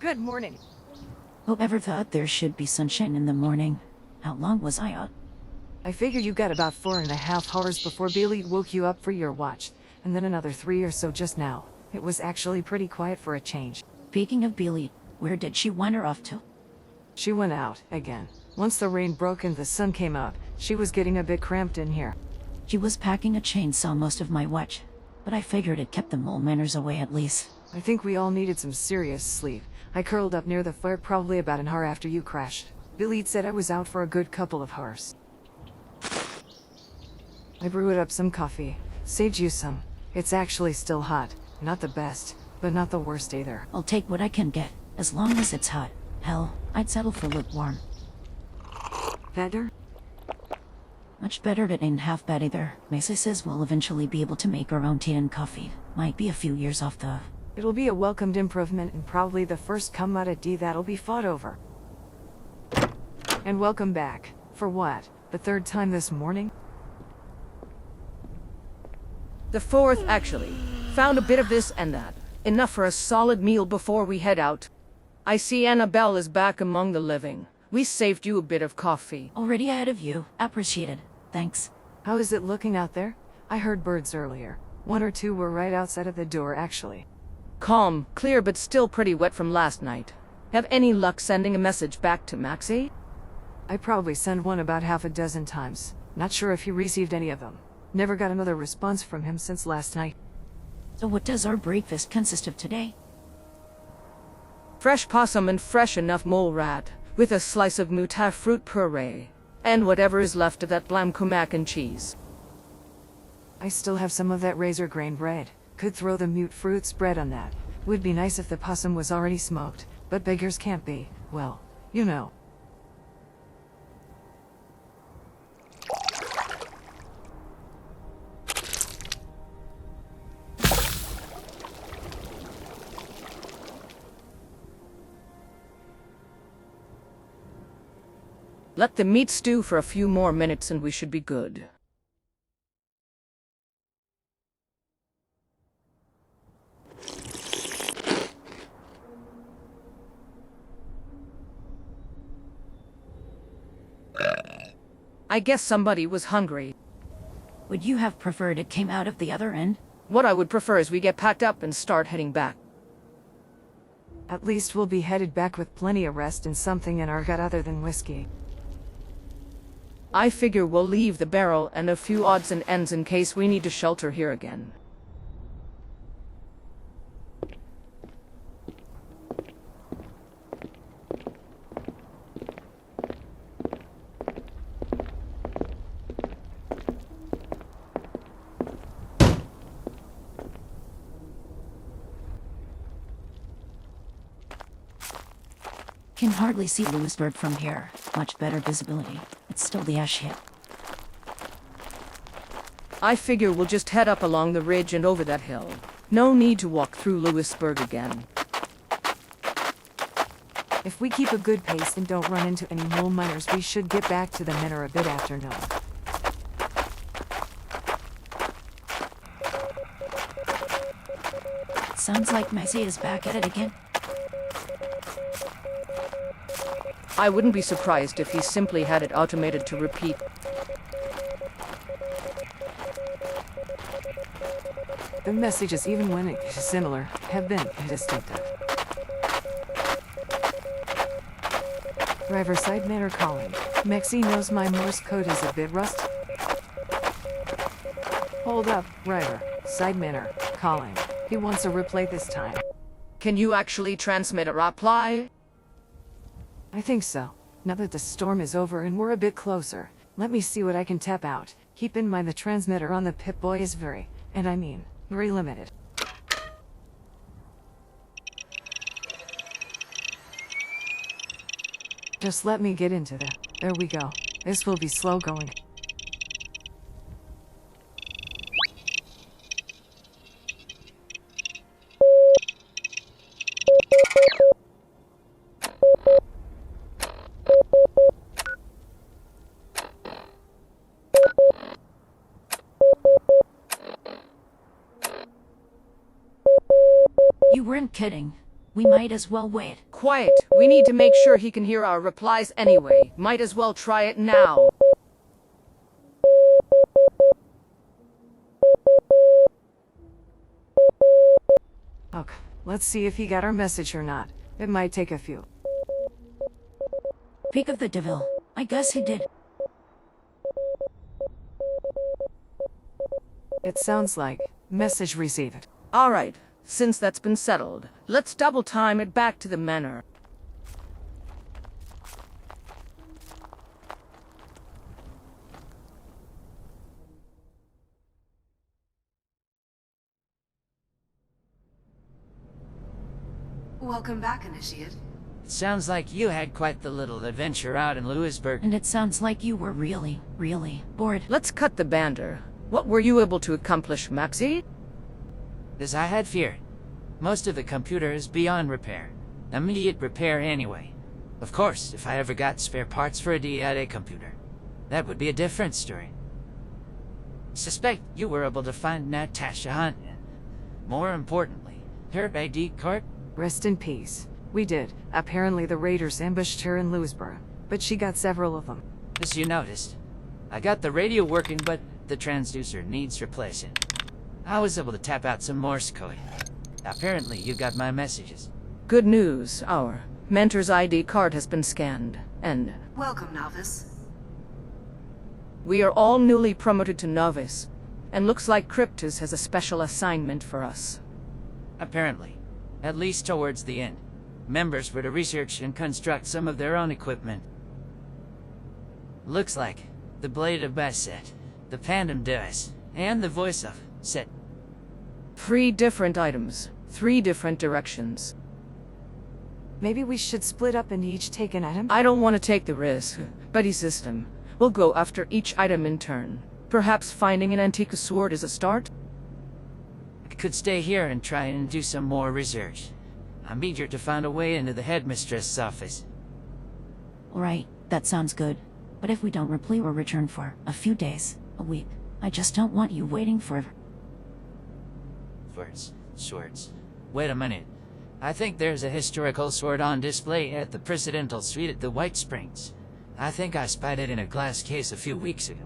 Good morning. Whoever thought there should be sunshine in the morning? How long was I out? I figure you got about 4.5 hours before Billy woke you up for your watch, and then another 3 or so just now. It was actually pretty quiet for a change. Speaking of Billy, where did she wander off to? She went out, again. Once the rain broke and the sun came out, she was getting a bit cramped in here. She was packing a chainsaw most of my watch, but I figured it kept the mole manners away at least. I think we all needed some serious sleep. I curled up near the fire probably about an hour after you crashed. Billy said I was out for a good couple of hours. I brewed up some coffee. Saved you some. It's actually still hot. Not the best, but not the worst either. I'll take what I can get, as long as it's hot. Hell, I'd settle for lukewarm. Better? Much better, but ain't half bad either. Macy says we'll eventually be able to make our own tea and coffee. Might be a few years off though. It'll be a welcomed improvement and probably the first commodity that'll be fought over. And welcome back. For what? The third time this morning? The fourth, actually. Found a bit of this and that. Enough for a solid meal before we head out. I see Annabelle is back among the living. We saved you a bit of coffee. Already ahead of you. Appreciated. Thanks. How is it looking out there? I heard birds earlier. 1 or 2 were right outside of the door, actually. Calm, clear, but still pretty wet from last night. Have any luck sending a message back to Maxie? I probably sent one about half a dozen times. Not sure if he received any of them. Never got another response from him since last night. So what does our breakfast consist of today? Fresh possum and fresh enough mole rat, with a slice of moutarde fruit puree, and whatever is left of that blanco mac and cheese. I still have some of that razor grain bread. Could throw the mute fruit spread on that. Would be nice if the possum was already smoked, but beggars can't be, well, you know. Let the meat stew for a few more minutes and we should be good. I guess somebody was hungry. Would you have preferred it came out of the other end? What I would prefer is we get packed up and start heading back. At least we'll be headed back with plenty of rest and something in our gut other than whiskey. I figure we'll leave the barrel and a few odds and ends in case we need to shelter here again. Can hardly see Lewisburg from here. Much better visibility. It's still the ash heap. I figure we'll just head up along the ridge and over that hill. No need to walk through Lewisburg again. If we keep a good pace and don't run into any mole miners, we should get back to the manor a bit after noon. Sounds like Macy is back at it again. I wouldn't be surprised if he simply had it automated to repeat. The messages, even when it is similar, have been distinctive. Driver side manor calling. Mexi knows my Morse code is a bit rust. Hold up, driver. Side manor calling. He wants a replay this time. Can you actually transmit a reply? I think so. Now that the storm is over and we're a bit closer, let me see what I can tap out. Keep in mind the transmitter on the Pip-Boy is very limited. Just let me get into that. There we go. This will be slow going. You weren't kidding. We might as well wait. Quiet. We need to make sure he can hear our replies anyway. Might as well try it now. Okay, let's see if he got our message or not. It might take a few. Peak of the devil. I guess he did. It sounds like message received. All right. Since that's been settled, let's double time it back to the manor. Welcome back, Initiate. It sounds like you had quite the little adventure out in Lewisburg. And it sounds like you were really, really bored. Let's cut the banter. What were you able to accomplish, Maxie? As I had feared, most of the computer is beyond repair. Immediate repair anyway. Of course, if I ever got spare parts for a DIA computer, that would be a different story. Suspect you were able to find Natasha Hunt, and more importantly, her ID card. Rest in peace. We did. Apparently the raiders ambushed her in Lewisburg, but she got several of them. As you noticed, I got the radio working, but the transducer needs replacing. I was able to tap out some Morse code. Apparently you got my messages. Good news. Our mentor's ID card has been scanned, and Welcome, Novice. we are all newly promoted to novice. And looks like Cryptus has a special assignment for us. Apparently. At least towards the end. Members were to research and construct some of their own equipment. Looks like the Blade of Basset, the Pandem device, and the voice of Set. 3 different items, 3 different directions. Maybe we should split up and each take an item? I don't want to take the risk. Buddy system. We'll go after each item in turn. Perhaps finding an antique sword is a start? I could stay here and try and do some more research. I'm eager to find a way into the headmistress' office. Alright, that sounds good. But if we don't reply or return for a few days, a week, I just don't want you waiting forever. Swords. Wait a minute. I think there's a historical sword on display at the Presidential Suite at the White Springs. I think I spied it in a glass case a few weeks ago.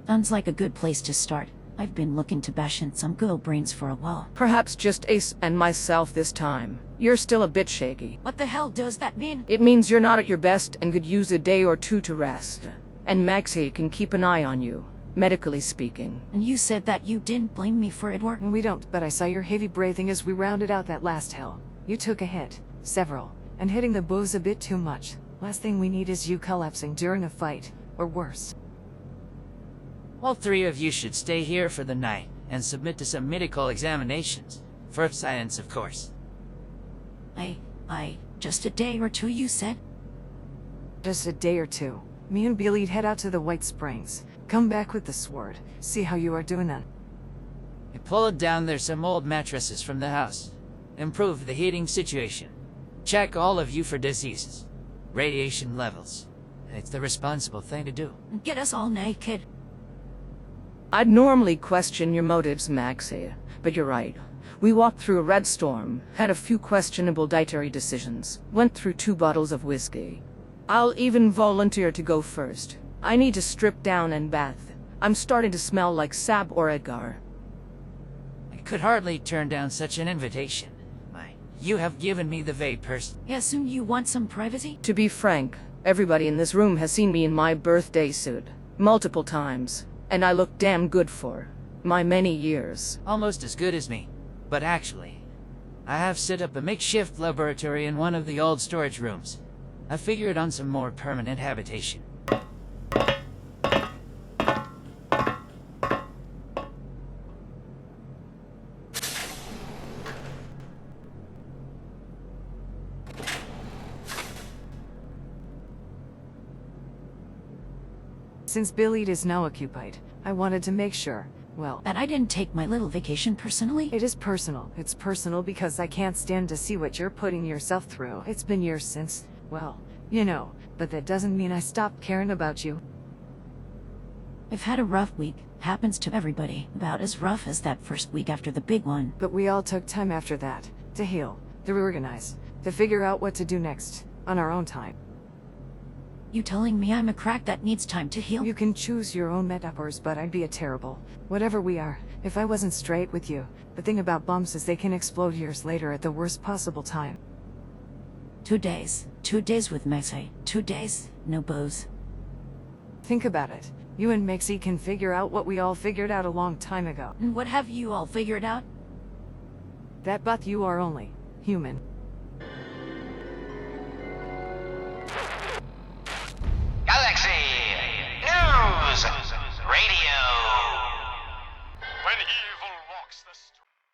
Sounds like a good place to start. I've been looking to bash in some good old brains for a while. Perhaps just Ace and myself this time. You're still a bit shaky. What the hell does that mean? It means you're not at your best and could use a day or 2 to rest. And Maxie can keep an eye on you, medically speaking. And you said that you didn't blame me for it, or? We don't, but I saw your heavy breathing as we rounded out that last hill. You took a hit. Several. And hitting the bows a bit too much. Last thing we need is you collapsing during a fight. Or worse. All 3 of you should stay here for the night and submit to some medical examinations. For science, of course. Just a day or 2, you said? Just a day or 2. Me and Billy'd head out to the White Springs. Come back with the sword. See how you are doing then. I pulled down there some old mattresses from the house. Improve the heating situation. Check all of you for diseases. Radiation levels. It's the responsible thing to do. Get us all naked. I'd normally question your motives, Maxie, but you're right. We walked through a red storm, had a few questionable dietary decisions, went through 2 bottles of whiskey. I'll even volunteer to go first. I need to strip down and bath. I'm starting to smell like Sab or Edgar. I could hardly turn down such an invitation. You have given me the vapors. Yeah, soon you want some privacy? To be frank, everybody in this room has seen me in my birthday suit. Multiple times. And I look damn good for my many years. Almost as good as me. But actually, I have set up a makeshift laboratory in one of the old storage rooms. I figured on some more permanent habitation. Since Billy is now occupied, I wanted to make sure, well, That I didn't take my little vacation personally? it is personal. It's personal because I can't stand to see what you're putting yourself through. It's been years since, well, you know, but that doesn't mean I stopped caring about you. I've had a rough week. Happens to everybody. About as rough as that first week after the big one. But we all took time after that To heal, to reorganize, to figure out what to do next, on our own time. You telling me I'm a crack that needs time to heal? You can choose your own metaphors, but I'd be a terrible. Whatever we are, if I wasn't straight with you. The thing about bumps is they can explode years later at the worst possible time. 2 days. 2 days with Messi. 2 days, no booze. Think about it. You and Mixie can figure out what we all figured out a long time ago. And what have you all figured out? That but you are only human. Galaxy News Radio. When evil walks the street.